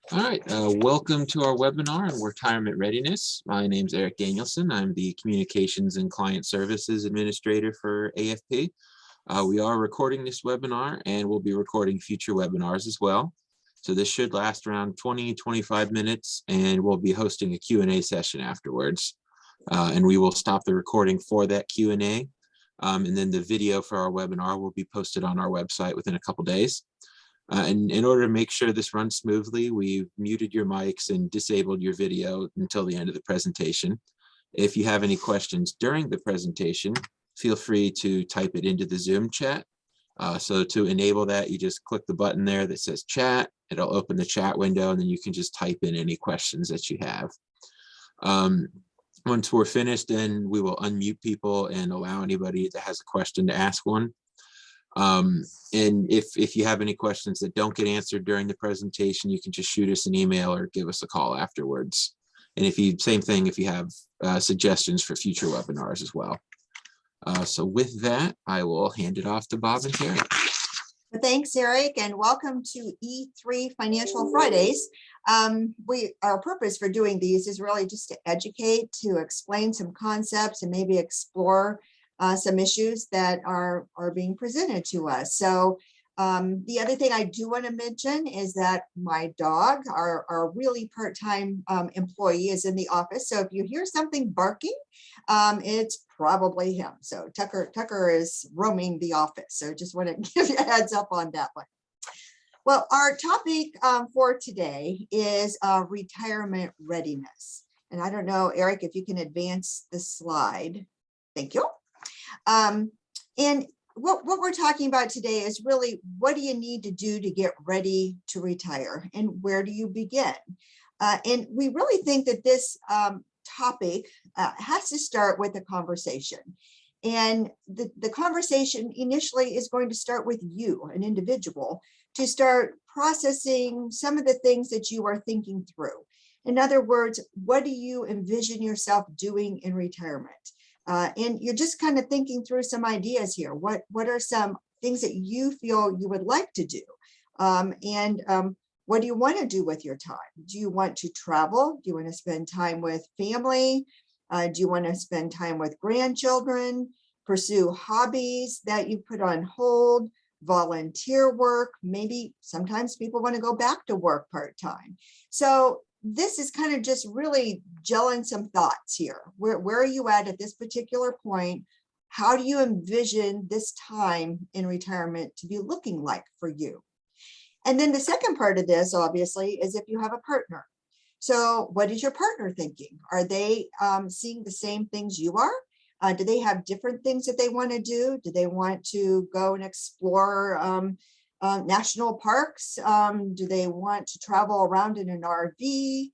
All right, welcome to our webinar on retirement readiness. My name is Eric Danielson. I'm the Communications and Client Services Administrator for AFP. We are recording this webinar and we'll be recording future webinars as well. So this should last around 20-25 minutes, and we'll be hosting a Q&A session afterwards. And we will stop the recording for that Q&A. And then the video for our webinar will be posted on our website within a couple days. And in order to make sure this runs smoothly, we've muted your mics and disabled your video until the end of the presentation. If you have any questions during the presentation, feel free to type it into the Zoom chat. So to enable that, you just click the button there that says chat. It'll open the chat window, and then you can just type in any questions that you have. Once we're finished, then we will unmute people and allow anybody that has a question to ask one. And if you have any questions that don't get answered during the presentation, you can just shoot us an email or give us a call afterwards. And same thing if you have suggestions for future webinars as well. So with that, I will hand it off to Bob and Terry. Thanks, Eric, and welcome to E3 Financial Fridays. Our purpose for doing these is really just to educate, to explain some concepts, and maybe explore some issues that are being presented to us. So the other thing I do want to mention is that my dog, our really part-time employee, is in the office. So if you hear something barking, it's probably him. So Tucker is roaming the office. So just want to give you a heads up on that one. Well, our topic for today is retirement readiness. And I don't know, Eric, if you can advance the slide. Thank you. And what we're talking about today is really, what do you need to do to get ready to retire, and where do you begin? And we really think that this topic has to start with a conversation. And the conversation initially is going to start with you, an individual, to start processing some of the things that you are thinking through. In other words, what do you envision yourself doing in retirement? And you're just kind of thinking through some ideas here. What are some things that you feel you would like to do? What do you want to do with your time? Do you want to travel? Do you want to spend time with family? Do you want to spend time with grandchildren? Pursue hobbies that you put on hold? Volunteer work? Maybe sometimes people want to go back to work part-time. So this is kind of just really gelling some thoughts here. Where are you at this particular point? How do you envision this time in retirement to be looking like for you? And then the second part of this, obviously, is if you have a partner. So what is your partner thinking? Are they seeing the same things you are? Do they have different things that they want to do? Do they want to go and explore national parks? Do they want to travel around in an RV?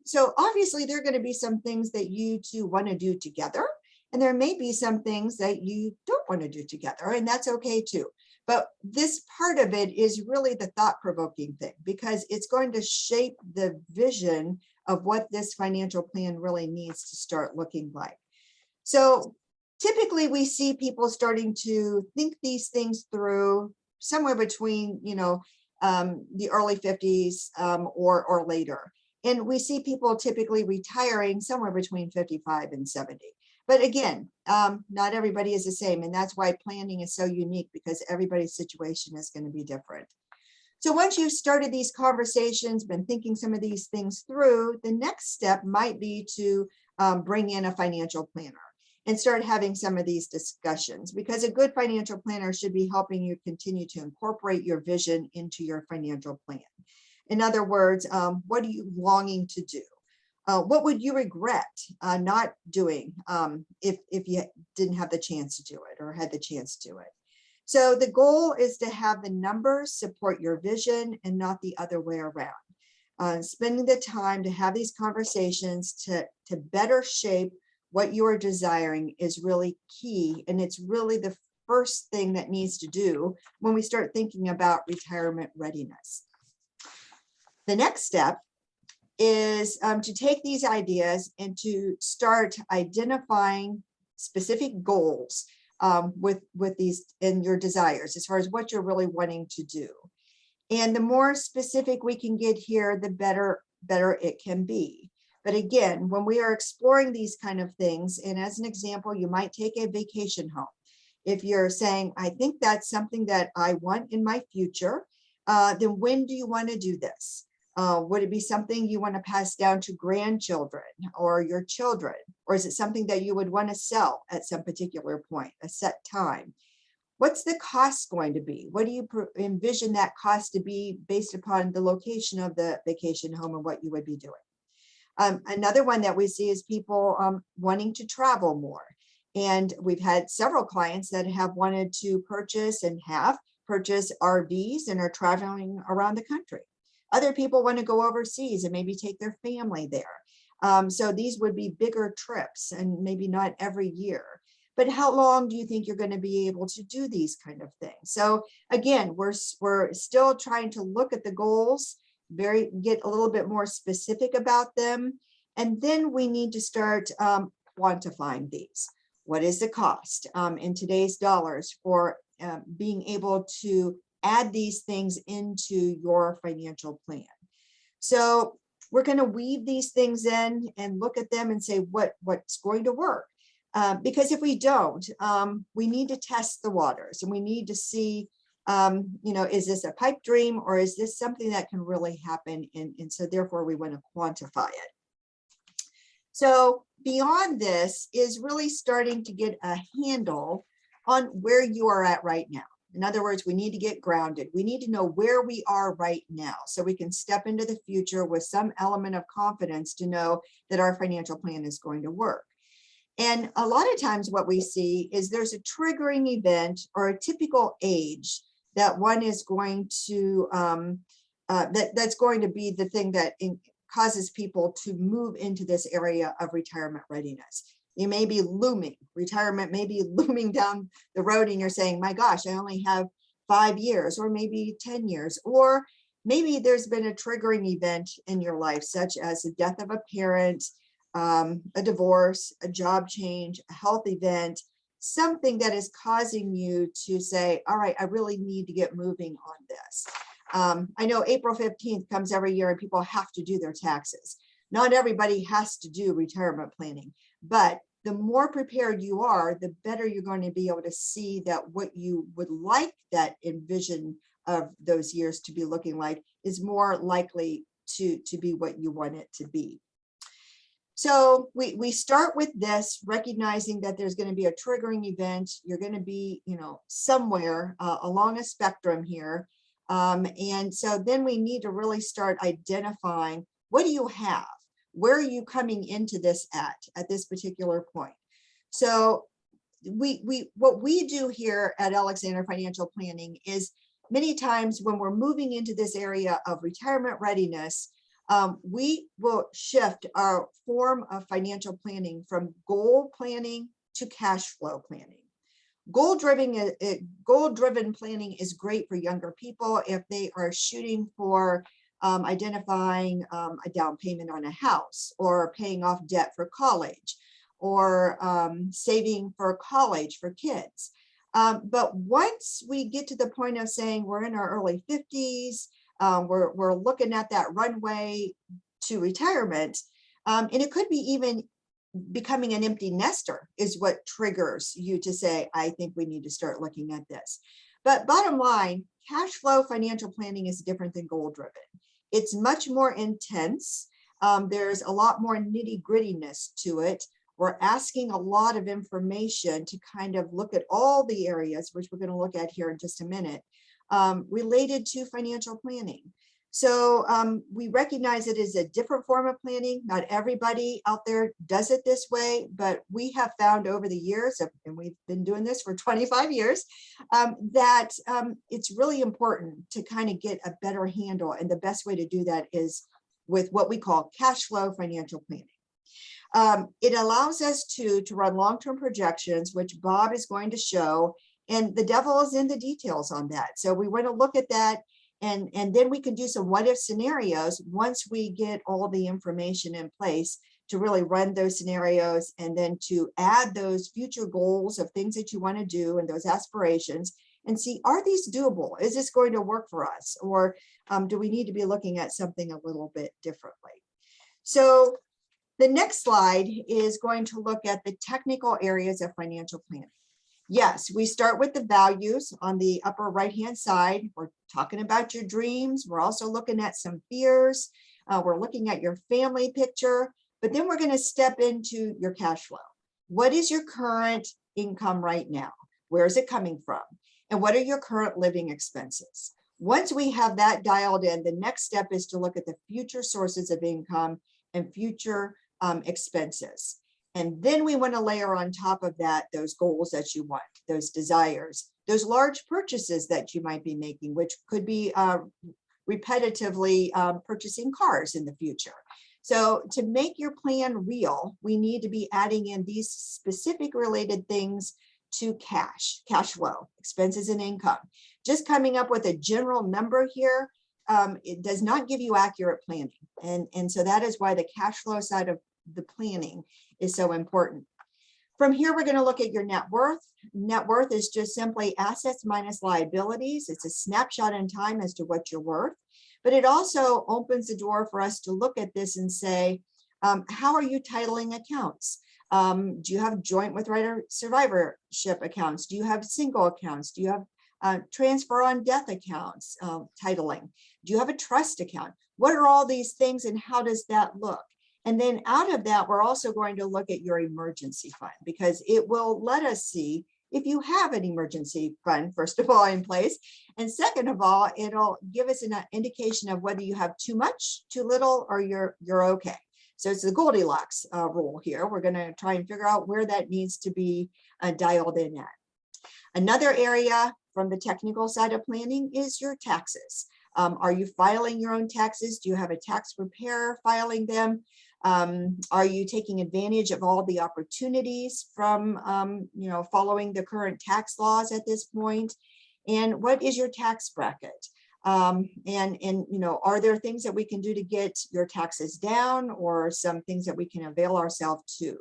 So obviously there are going to be some things that you two want to do together, and there may be some things that you don't want to do together, and that's okay too. But this part of it is really the thought-provoking thing, because it's going to shape the vision of what this financial plan really needs to start looking like. So typically we see people starting to think these things through somewhere between, the early 50s or later. And we see people typically retiring somewhere between 55 and 70. But again, not everybody is the same. And that's why planning is so unique, because everybody's situation is going to be different. So once you've started these conversations, been thinking some of these things through, the next step might be to bring in a financial planner and start having some of these discussions, because a good financial planner should be helping you continue to incorporate your vision into your financial plan. In other words, what are you longing to do? What would you regret not doing if you didn't have the chance to do it or had the chance to do it? So the goal is to have the numbers support your vision and not the other way around. Spending the time to have these conversations to better shape what you are desiring is really key. And it's really the first thing that needs to do when we start thinking about retirement readiness. The next step is to take these ideas and to start identifying specific goals with these and your desires as far as what you're really wanting to do. And the more specific we can get here, the better it can be. But again, when we are exploring these kind of things, and as an example, you might take a vacation home. If you're saying, I think that's something that I want in my future, then when do you want to do this? Would it be something you want to pass down to grandchildren or your children? Or is it something that you would want to sell at some particular point, a set time? What's the cost going to be? What do you envision that cost to be based upon the location of the vacation home and what you would be doing? Another one that we see is people wanting to travel more. And we've had several clients that have wanted to purchase and have purchased RVs and are traveling around the country. Other people want to go overseas and maybe take their family there. So these would be bigger trips and maybe not every year. But how long do you think you're going to be able to do these kind of things? So again, we're still trying to look at the goals, get a little bit more specific about them. And then we need to start quantifying these. What is the cost in today's dollars for being able to add these things into your financial plan? So we're going to weave these things in and look at them and say what's going to work. Because if we don't, we need to test the waters and we need to see, is this a pipe dream or is this something that can really happen? And so therefore we want to quantify it. So beyond this is really starting to get a handle on where you are at right now. In other words, we need to get grounded. We need to know where we are right now so we can step into the future with some element of confidence to know that our financial plan is going to work. And a lot of times what we see is there's a triggering event or a typical age that one is going to, that's going to be the thing that causes people to move into this area of retirement readiness. You may be retirement may be looming down the road and you're saying, my gosh, I only have 5 years or maybe 10 years, or maybe there's been a triggering event in your life, such as the death of a parent, a divorce, a job change, a health event, something that is causing you to say, all right, I really need to get moving on this. I know April 15th comes every year and people have to do their taxes. Not everybody has to do retirement planning, but the more prepared you are, the better you're going to be able to see that what you would like that envision of those years to be looking like is more likely to be what you want it to be. So we start with this, recognizing that there's going to be a triggering event. You're going to be, somewhere along a spectrum here. And so then we need to really start identifying, what do you have? Where are you coming into this at this particular point? So what we do here at Alexander Financial Planning is many times when we're moving into this area of retirement readiness, we will shift our form of financial planning from goal planning to cash flow planning. Goal-driven planning is great for younger people if they are shooting for identifying a down payment on a house, or paying off debt for college, or saving for college for kids. But once we get to the point of saying we're in our early 50s, we're looking at that runway to retirement, and it could be even becoming an empty nester is what triggers you to say, I think we need to start looking at this. But bottom line, cash flow financial planning is different than goal driven. It's much more intense. There's a lot more nitty-grittiness to it. We're asking a lot of information to kind of look at all the areas, which we're going to look at here in just a minute, related to financial planning. So we recognize it is a different form of planning. Not everybody out there does it this way, but we have found over the years, and we've been doing this for 25 years, that it's really important to kind of get a better handle. And the best way to do that is with what we call cash flow financial planning. It allows us to run long-term projections, which Bob is going to show, and the devil is in the details on that. So we want to look at that. And then we can do some what if scenarios once we get all the information in place to really run those scenarios, and then to add those future goals of things that you want to do and those aspirations, and see, are these doable? Is this going to work for us? Or do we need to be looking at something a little bit differently? So the next slide is going to look at the technical areas of financial planning. Yes, we start with the values on the upper right-hand side. We're talking about your dreams. We're also looking at some fears. We're looking at your family picture, but then we're going to step into your cash flow. What is your current income right now? Where is it coming from? And what are your current living expenses? Once we have that dialed in, the next step is to look at the future sources of income and future expenses. And then we want to layer on top of that those goals that you want, those desires, those large purchases that you might be making, which could be repetitively purchasing cars in the future. So to make your plan real, we need to be adding in these specific related things to cash flow, expenses and income. Just coming up with a general number here, it does not give you accurate planning. And so that is why the cash flow side of the planning is so important. From here, we're going to look at your net worth. Net worth is just simply assets minus liabilities. It's a snapshot in time as to what you're worth, but it also opens the door for us to look at this and say, how are you titling accounts? Do you have joint with writer survivorship accounts? Do you have single accounts? Do you have transfer on death accounts, titling? Do you have a trust account? What are all these things and how does that look? And then out of that, we're also going to look at your emergency fund, because it will let us see if you have an emergency fund, first of all, in place. And second of all, it'll give us an indication of whether you have too much, too little, or you're okay. So it's the Goldilocks rule here. We're going to try and figure out where that needs to be dialed in at. Another area from the technical side of planning is your taxes. Are you filing your own taxes? Do you have a tax preparer filing them? Are you taking advantage of all the opportunities from following the current tax laws at this point? And what is your tax bracket? Are there things that we can do to get your taxes down, or some things that we can avail ourselves to?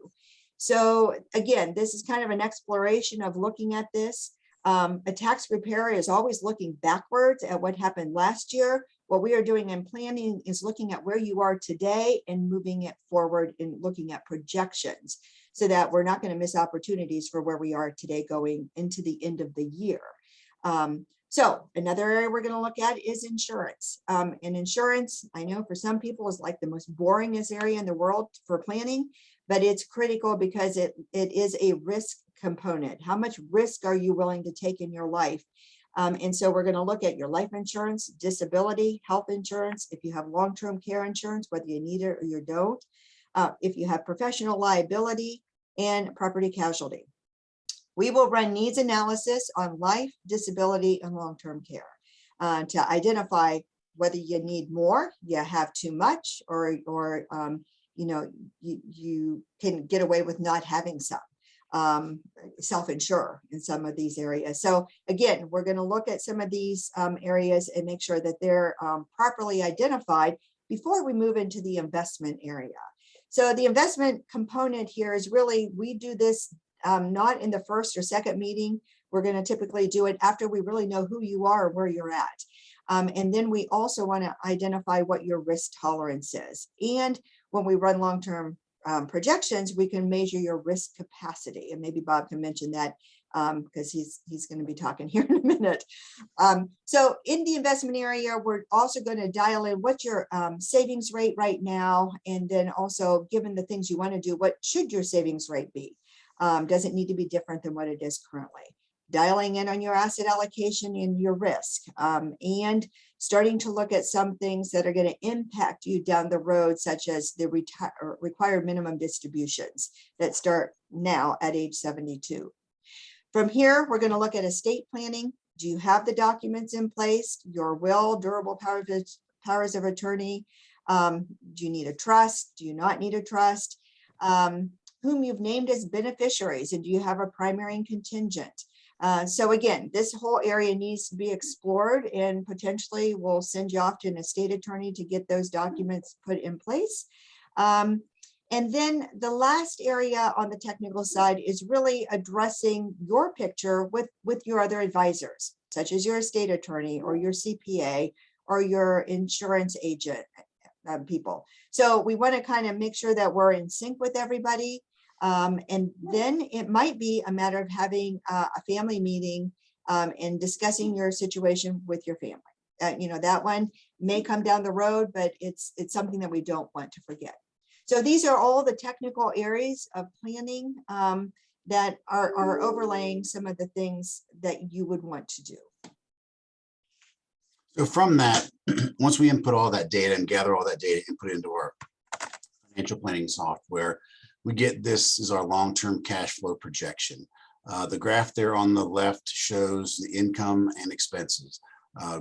So again, this is kind of an exploration of looking at this. A tax preparer is always looking backwards at what happened last year. What we are doing in planning is looking at where you are today and moving it forward and looking at projections, so that we're not going to miss opportunities for where we are today going into the end of the year. So another area we're going to look at is insurance. And insurance, I know for some people, is like the most boringest area in the world for planning, but it's critical because it is a risk component. How much risk are you willing to take in your life? And so we're going to look at your life insurance, disability, health insurance, if you have long-term care insurance, whether you need it or you don't, if you have professional liability and property casualty. We will run needs analysis on life, disability, and long-term care to identify whether you need more, you have too much, or you can get away with not having some. Self-insure in some of these areas. So again, we're going to look at some of these areas and make sure that they're properly identified before we move into the investment area. So the investment component here is really, we do this not in the first or second meeting. We're going to typically do it after we really know who you are and where you're at. And then we also want to identify what your risk tolerance is. And when we run long-term projections, we can measure your risk capacity. And maybe Bob can mention that because he's going to be talking here in a minute. So in the investment area, we're also going to dial in what's your savings rate right now. And then also, given the things you want to do, what should your savings rate be? Does it need to be different than what it is currently? Dialing in on your asset allocation and your risk, and starting to look at some things that are going to impact you down the road, such as the required minimum distributions that start now at age 72. From here, we're going to look at estate planning. Do you have the documents in place? Your will, durable powers of attorney? Do you need a trust? Do you not need a trust? Whom you've named as beneficiaries, and do you have a primary and contingent? So again, this whole area needs to be explored, and potentially we'll send you off to an estate attorney to get those documents put in place. And And then the last area on the technical side is really addressing your picture with your other advisors, such as your estate attorney or your CPA or your insurance agent people. So we want to kind of make sure that we're in sync with everybody. And then it might be a matter of having a family meeting and discussing your situation with your family. You know, that one may come down the road, but it's something that we don't want to forget. So these are all the technical areas of planning that are overlaying some of the things that you would want to do. So from that, once we input all that data and gather all that data and put it into our financial planning software, we get this is our long-term cash flow projection. The graph there on the left shows the income and expenses.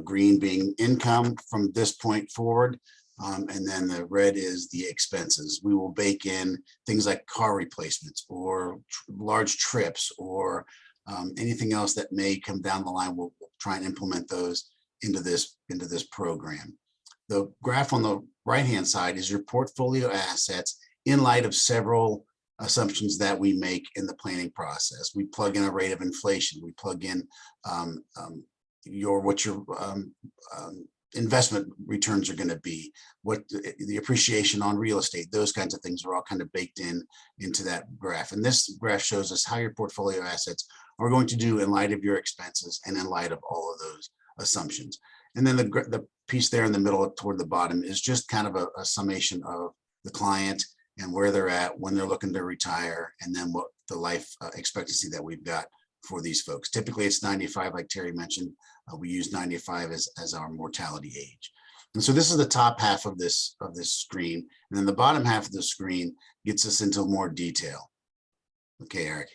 Green being income from this point forward, and then the red is the expenses. We will bake in things like car replacements or large trips or anything else that may come down the line. We'll try and implement those into this program. The graph on the right-hand side is your portfolio assets in light of several assumptions that we make in the planning process. We plug in a rate of inflation. We plug in what your investment returns are going to be, what the appreciation on real estate, those kinds of things are all kind of baked into that graph. And this graph shows us how your portfolio assets are going to do in light of your expenses and in light of all of those assumptions. And then the piece there in the middle toward the bottom is just kind of a summation of the client and where they're at when they're looking to retire, and then what the life expectancy that we've got for these folks. Typically it's 95, like Terry mentioned. We use 95 as our mortality age. And so this is the top half of this screen. And then the bottom half of the screen gets us into more detail. Okay, Eric.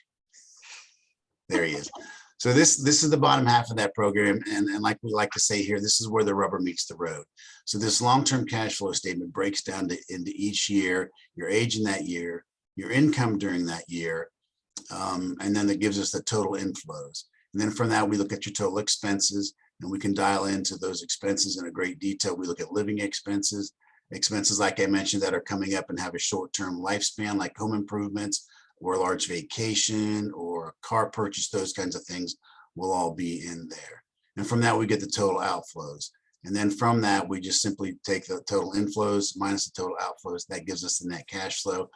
There he is. So this is the bottom half of that program. And like we like to say here, this is where the rubber meets the road. So this long-term cash flow statement breaks down into each year, your age in that year, your income during that year, and then that gives us the total inflows. And then from that, we look at your total expenses, and we can dial into those expenses in a great detail. We look at living expenses, like I mentioned, that are coming up and have a short-term lifespan, like home improvements or a large vacation or a car purchase. Those kinds of things will all be in there. And from that, we get the total outflows. And then from that, we just simply take the total inflows minus the total outflows. That gives us the net cash flow.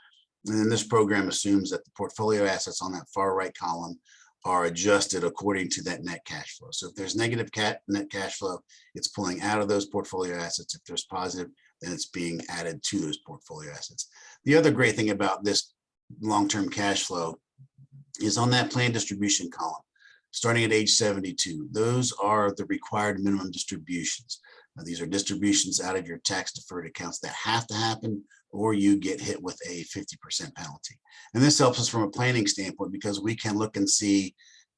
And then this program assumes that the portfolio assets on that far right column are adjusted according to that net cash flow. So if there's negative net cash flow, it's pulling out of those portfolio assets. If there's positive, then it's being added to those portfolio assets. The other great thing about this long-term cash flow is on that plan distribution column, starting at age 72. Those are the required minimum distributions. Now, these are distributions out of your tax deferred accounts that have to happen, or you get hit with a 50% penalty. And this helps us from a planning standpoint because we can look and see,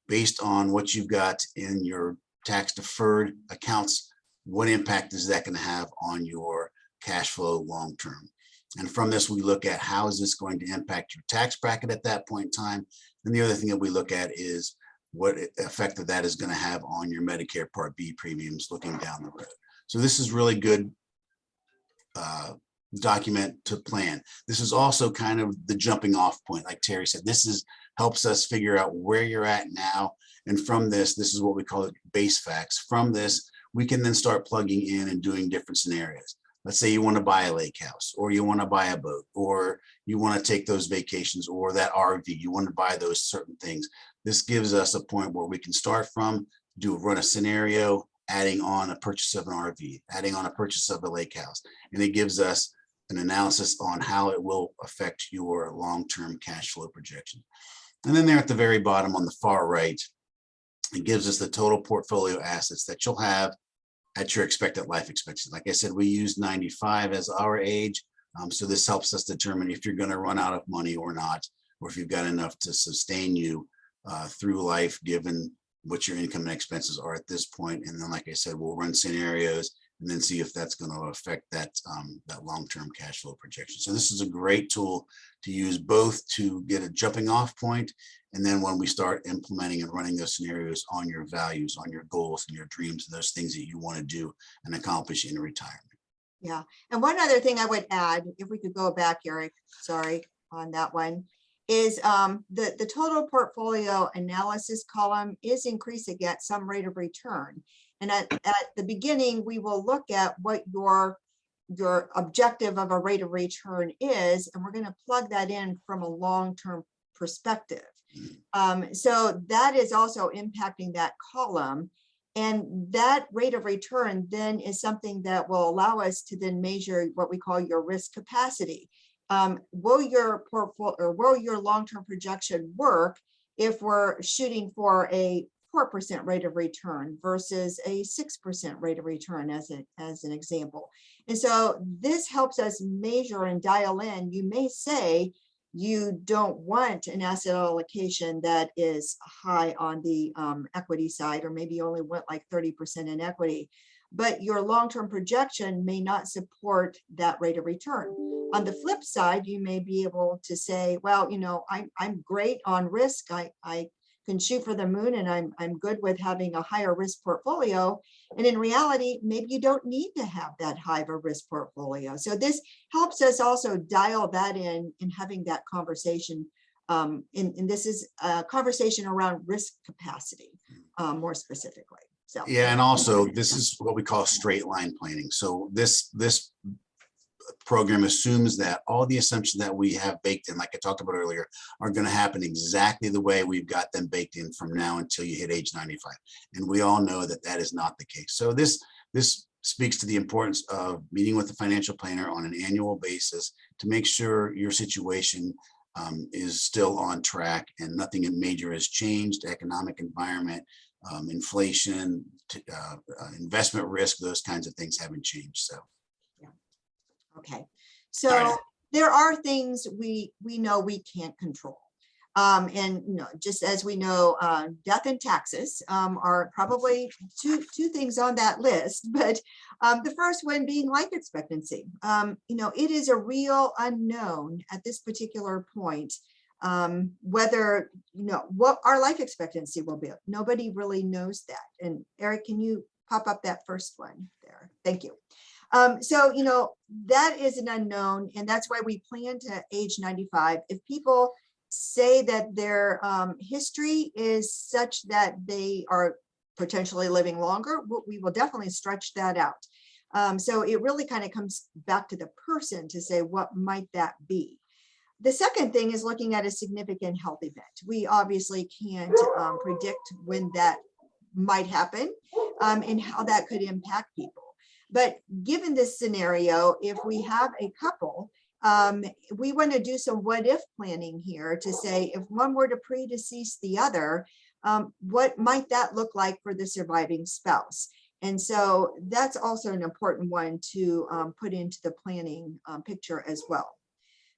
based on what you've got in your tax deferred accounts, what impact is that going to have on your cash flow long term. And from this, we look at how is this going to impact your tax bracket at that point in time. And the other thing that we look at is what effect that is going to have on your Medicare Part B premiums looking down the road. So this is really good document to plan. This is also kind of the jumping off point. Like Terry said, this helps us figure out where you're at now. And from this is what we call it base facts. From this, we can then start plugging in and doing different scenarios. Let's say you want to buy a lake house, or you want to buy a boat, or you want to take those vacations, or that RV, you want to buy those certain things. This gives us a point where we can start from, run a scenario, adding on a purchase of an RV, adding on a purchase of a lake house. And it gives us an analysis on how it will affect your long-term cash flow projection. And then there at the very bottom on the far right, it gives us the total portfolio assets that you'll have at your expected life expectancy. Like I said, we use 95 as our age. So this helps us determine if you're going to run out of money or not, or if you've got enough to sustain you through life, given what your income and expenses are at this point. And then, like I said, we'll run scenarios and then see if that's going to affect that long-term cash flow projection. So this is a great tool to use, both to get a jumping off point, and then when we start implementing and running those scenarios on your values, on your goals and your dreams, and those things that you want to do and accomplish in retirement. Yeah. And one other thing I would add, if we could go back, Eric, sorry, on that one, is the total portfolio analysis column is increasing at some rate of return. And at the beginning, we will look at what your objective of a rate of return is, and we're going to plug that in from a long-term perspective. So that is also impacting that column. And that rate of return then is something that will allow us to then measure what we call your risk capacity. Will your portfolio or will your long-term projection work if we're shooting for a 4% rate of return versus a 6% rate of return as an example? And so this helps us measure and dial in. You may say you don't want an asset allocation that is high on the equity side, or maybe you only want like 30% in equity, but your long-term projection may not support that rate of return. On the flip side, you may be able to say, well, you know, I'm great on risk. I can shoot for the moon, and I'm good with having a higher risk portfolio. And in reality, maybe you don't need to have that high of a risk portfolio. So this helps us also dial that in having that conversation. And this is a conversation around risk capacity, more specifically. So Yeah, and also this is what we call straight line planning. So this program assumes that all the assumptions that we have baked in, like I talked about earlier, are going to happen exactly the way we've got them baked in from now until you hit age 95. And we all know that that is not the case. So this speaks to the importance of meeting with the financial planner on an annual basis to make sure your situation is still on track and nothing major has changed. Economic environment, inflation, investment risk, those kinds of things haven't changed. So. Okay, so there are things we know we can't control. And you know, just as we know, death and taxes are probably two things on that list. But the first one being life expectancy. You know, it is a real unknown at this particular point whether, you know, what our life expectancy will be. Nobody really knows that. And Eric, can you pop up that first one there? Thank you. So, you know, that is an unknown, and that's why we plan to age 95. If people say that their history is such that they are potentially living longer, we will definitely stretch that out. So it really kind of comes back to the person to say, what might that be? The second thing is looking at a significant health event. We obviously can't predict when that might happen and how that could impact people. But given this scenario, if we have a couple, we want to do some what if planning here to say, if one were to predecease the other, what might that look like for the surviving spouse? And so that's also an important one to put into the planning picture as well.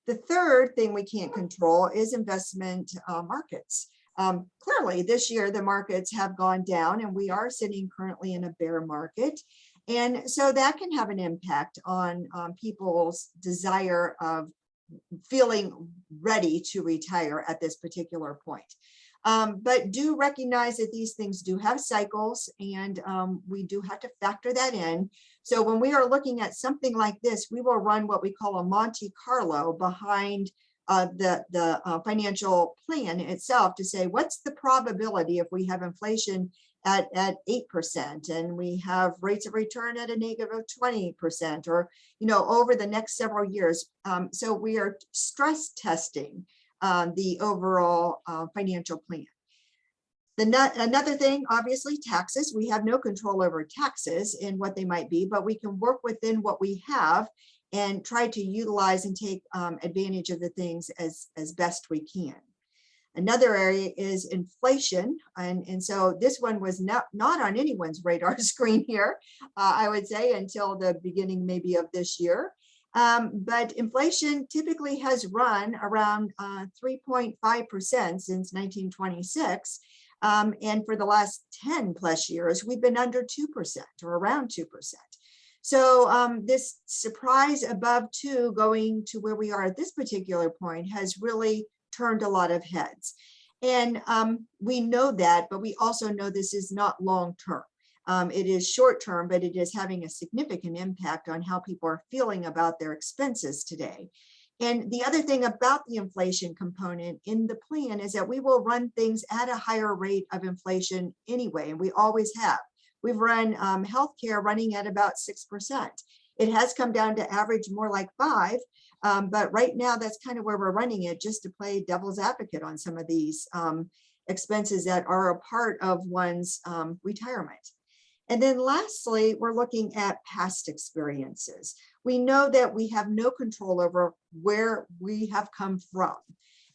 The third thing we can't control is investment markets. Clearly, this year, the markets have gone down, and we are sitting currently in a bear market. And so that can have an impact on people's desire of feeling ready to retire at this particular point. But do recognize that these things do have cycles, and we do have to factor that in. So when we are looking at something like this, we will run what we call a Monte Carlo behind the financial plan itself to say, what's the probability if we have inflation at 8% and we have rates of return at a negative 20%, or, you know, over the next several years. So we are stress testing the overall financial plan. Another thing, obviously, taxes. We have no control over taxes and what they might be, but we can work within what we have and try to utilize and take advantage of the things as best we can. Another area is inflation. And so this one was not on anyone's radar screen here, I would say, until the beginning maybe of this year. But inflation typically has run around 3.5% since 1926. And for the last 10 plus years, we've been under 2% or around 2%. So this surprise above 2 going to where we are at this particular point has really turned a lot of heads. And we know that, but we also know this is not long term. It is short term, but it is having a significant impact on how people are feeling about their expenses today. And the other thing about the inflation component in the plan is that we will run things at a higher rate of inflation anyway, and we always have. We've run healthcare running at about 6%. It has come down to average more like 5%, but right now that's kind of where we're running it, just to play devil's advocate on some of these expenses that are a part of one's retirement. And then lastly, we're looking at past experiences. We know that we have no control over where we have come from.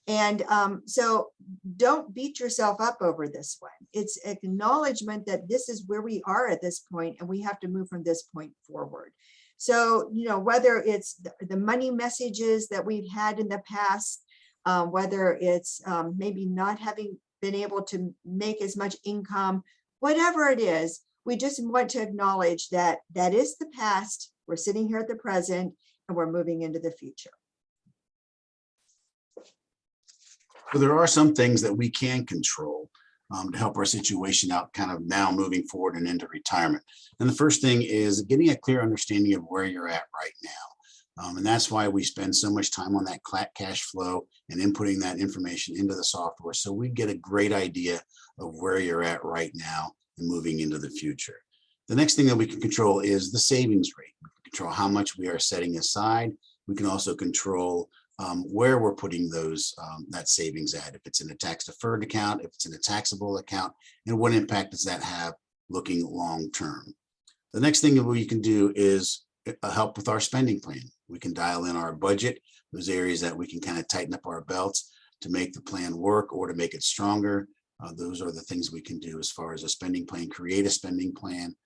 And so don't beat yourself up over this one. It's acknowledgement that this is where we are at this point, and we have to move from this point forward. So, you know, whether it's the money messages that we've had in the past, whether it's maybe not having been able to make as much income, whatever it is, we just want to acknowledge that that is the past. We're sitting here at the present, and we're moving into the future. So there are some things that we can control to help our situation out kind of now moving forward and into retirement. And the first thing is getting a clear understanding of where you're at right now. And that's why we spend so much time on that cash flow and inputting that information into the software, so we get a great idea of where you're at right now and moving into the future. The next thing that we can control is the savings rate. We can control how much we are setting aside. We can also control where we're putting those that savings at, if it's in a tax deferred account, if it's in a taxable account, and what impact does that have looking long term. The next thing that we can do is help with our spending plan. We can dial in our budget, those areas that we can kind of tighten up our belts to make the plan work or to make it stronger. Those are the things we can do as far as a spending plan, create a spending plan,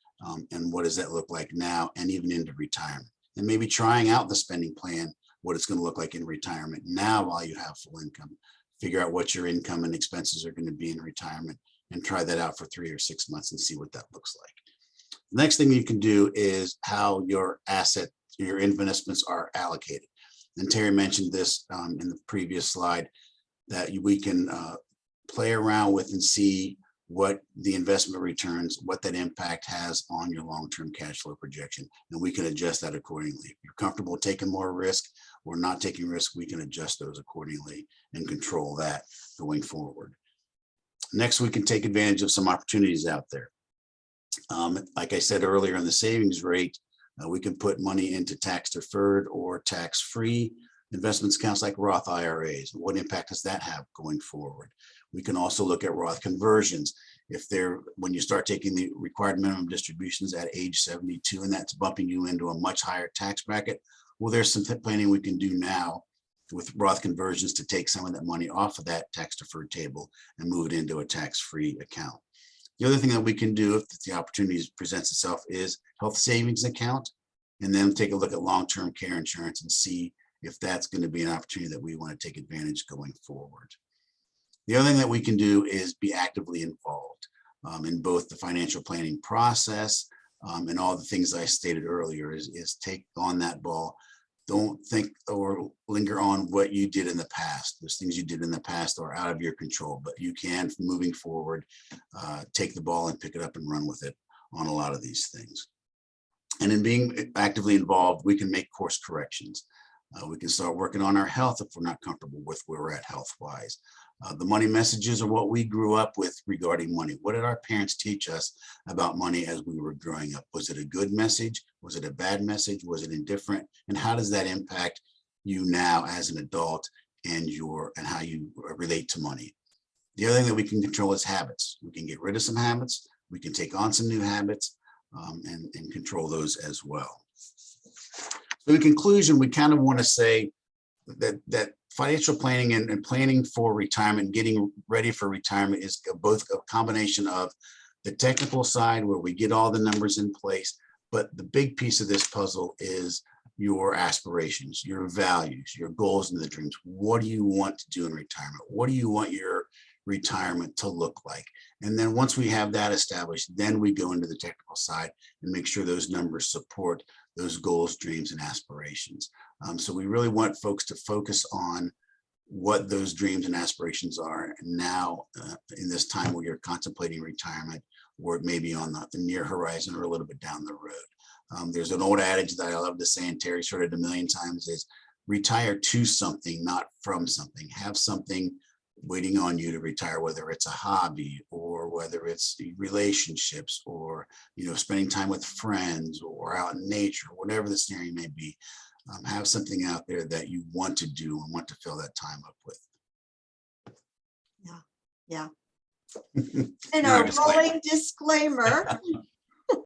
and what does that look like now and even into retirement. And maybe trying out the spending plan, what it's going to look like in retirement now while you have full income. Figure out what your income and expenses are going to be in retirement and try that out for 3 or 6 months and see what that looks like. The next thing you can do is how your your investments are allocated. And Terry mentioned this in the previous slide, that we can play around with and see what the investment returns, what that impact has on your long-term cash flow projection. And we can adjust that accordingly. If you're comfortable taking more risk or not taking risk, we can adjust those accordingly and control that going forward. Next, we can take advantage of some opportunities out there. Like I said earlier, in the savings rate, we can put money into tax deferred or tax-free investments accounts like Roth IRAs. What impact does that have going forward? We can also look at Roth conversions. When you start taking the required minimum distributions at age 72, and that's bumping you into a much higher tax bracket, well, there's some planning we can do now with Roth conversions to take some of that money off of that tax deferred table and move it into a tax-free account. The other thing that we can do if the opportunity presents itself is health savings account, and then take a look at long-term care insurance and see if that's going to be an opportunity that we want to take advantage going forward. The other thing that we can do is be actively involved in both the financial planning process and all the things I stated earlier is take on that ball. Don't think or linger on what you did in the past. Those things you did in the past are out of your control, but you can, moving forward, take the ball and pick it up and run with it on a lot of these things. And in being actively involved, we can make course corrections. We can start working on our health if we're not comfortable with where we're at health-wise. The money messages are what we grew up with regarding money. What did our parents teach us about money as we were growing up? Was it a good message? Was it a bad message? Was it indifferent? And how does that impact you now as an adult and how you relate to money? The other thing that we can control is habits. We can get rid of some habits. We can take on some new habits and control those as well. So in conclusion, we kind of want to say that financial planning and planning for retirement, getting ready for retirement is both a combination of the technical side where we get all the numbers in place, but the big piece of this puzzle is your aspirations, your values, your goals and the dreams. What do you want to do in retirement? What do you want your retirement to look like? And then once we have that established, then we go into the technical side and make sure those numbers support those goals, dreams, and aspirations. So we really want folks to focus on what those dreams and aspirations are now in this time where you're contemplating retirement, or it may be on the near horizon or a little bit down the road. There's an old adage that I love to say, and Terry's heard it a million times, is retire to something, not from something. Have something waiting on you to retire, whether it's a hobby or whether it's relationships or, you know, spending time with friends or out in nature, whatever the scenario may be. Have something out there that you want to do and want to fill that time up with. Yeah. And our rolling disclaimer,